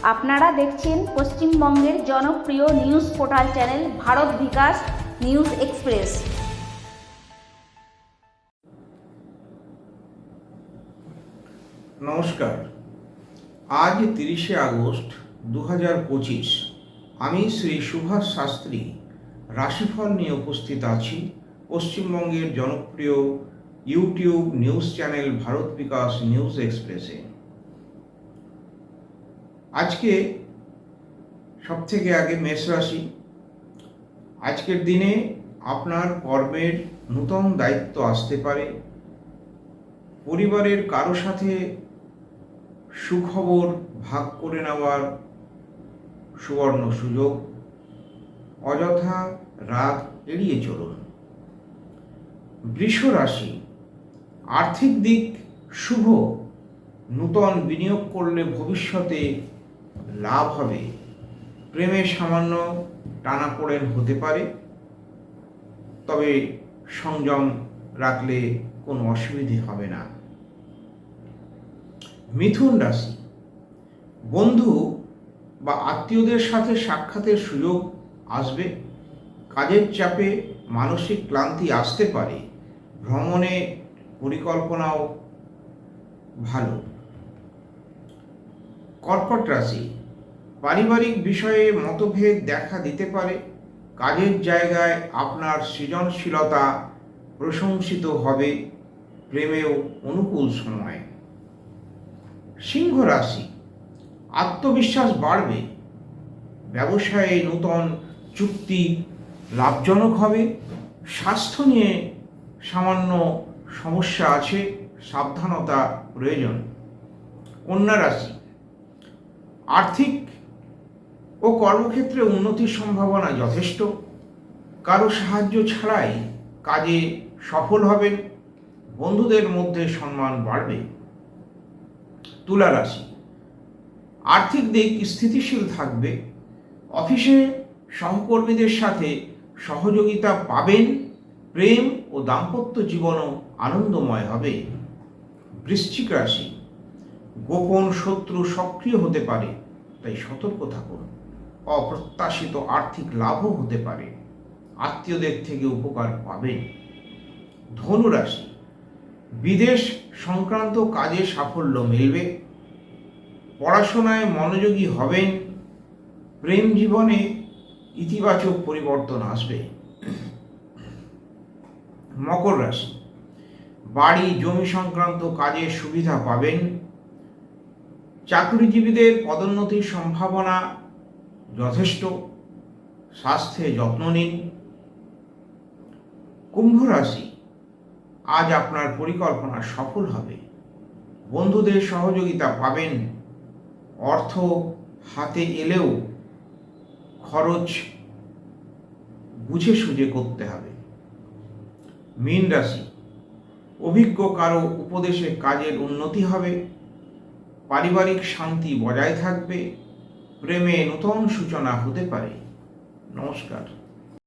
আপনারা দেখছেন পশ্চিমবঙ্গের জনপ্রিয় নিউজ পোর্টাল চ্যানেল ভারত বিকাশ নিউজ এক্সপ্রেস। নমস্কার। আজ 30শে আগস্ট 2025। আমি শ্রী সুভাষ শাস্ত্রী রাশিফল নিয়ে উপস্থিত আছি পশ্চিমবঙ্গের জনপ্রিয় ইউটিউব নিউজ চ্যানেল ভারত বিকাশ নিউজ এক্সপ্রেসে। আজকে সবথেকে আগে মেষ রাশি। আজকের দিনে আপনার কর্মের নূতন দায়িত্ব আসতে পারে। পরিবারের কারো সাথে সুখবর ভাগ করে নেওয়ার সুবর্ণ সুযোগ। অযথা রাগ এড়িয়ে চলুন। বৃষ রাশি, আর্থিক দিক শুভ। নূতন বিনিয়োগ করলে ভবিষ্যতে লাভ হবে। প্রেমে সামান্য টানাপোড়েন হতে পারে, তবে সংযম রাখলে কোনো অসুবিধে হবে না। মিথুন রাশি, বন্ধু বা আত্মীয়দের সাথে সাক্ষাতের সুযোগ আসবে। কাজের চাপে মানসিক ক্লান্তি আসতে পারে। ভ্রমণে পরিকল্পনাও ভালো। কর্কট রাশি, পারিবারিক বিষয়ে মতভেদ দেখা দিতে পারে। কাজের জায়গায় আপনার সৃজনশীলতা প্রশংসিত হবে। প্রেমেও অনুকূল সময়। সিংহ রাশি, আত্মবিশ্বাস বাড়বে। ব্যবসায়ে নূতন চুক্তি লাভজনক হবে। স্বাস্থ্য নিয়ে সামান্য সমস্যা আছে, সাবধানতা প্রয়োজন। কন্যা রাশি, আর্থিক ও কর্মক্ষেত্রে উন্নতির সম্ভাবনা যথেষ্ট। কারো সাহায্য ছাড়াই কাজে সফল হবেন। বন্ধুদের মধ্যে সম্মান বাড়বে। তুলা রাশি, আর্থিক দিক স্থিতিশীল থাকবে। অফিসে সহকর্মীদের সাথে সহযোগিতা পাবেন। প্রেম ও দাম্পত্য জীবনও আনন্দময় হবে। বৃশ্চিক রাশি, গোপন শত্রু সক্রিয় হতে পারে, তাই সতর্ক থাকুন। অপ্রত্যাশিত আর্থিক লাভও হতে পারে। আত্মীয়দের থেকে উপকার পাবেন। ধনু রাশি, বিদেশ সংক্রান্ত কাজে সাফল্য মিলবে। পড়াশোনায় মনোযোগী হবেন। প্রেম জীবনে ইতিবাচক পরিবর্তন আসবে। মকর রাশি, বাড়ি জমি সংক্রান্ত কাজে সুবিধা পাবেন। চাকরিজীবীদের পদোন্নতির সম্ভাবনা যথেষ্ট। স্বাস্থ্যে যত্ন নিন। কুম্ভ রাশি, আজ আপনার পরিকল্পনা সফল হবে। বন্ধুদের সহযোগিতা পাবেন। অর্থ হাতে এলেও খরচ বুঝে সুঝে করতে হবে। মীন রাশি, অভিজ্ঞ কারো উপদেশে কাজের উন্নতি হবে। পারিবারিক শান্তি বজায় থাকবে। প্রেমে নূতন সূচনা হতে পারে। নমস্কার।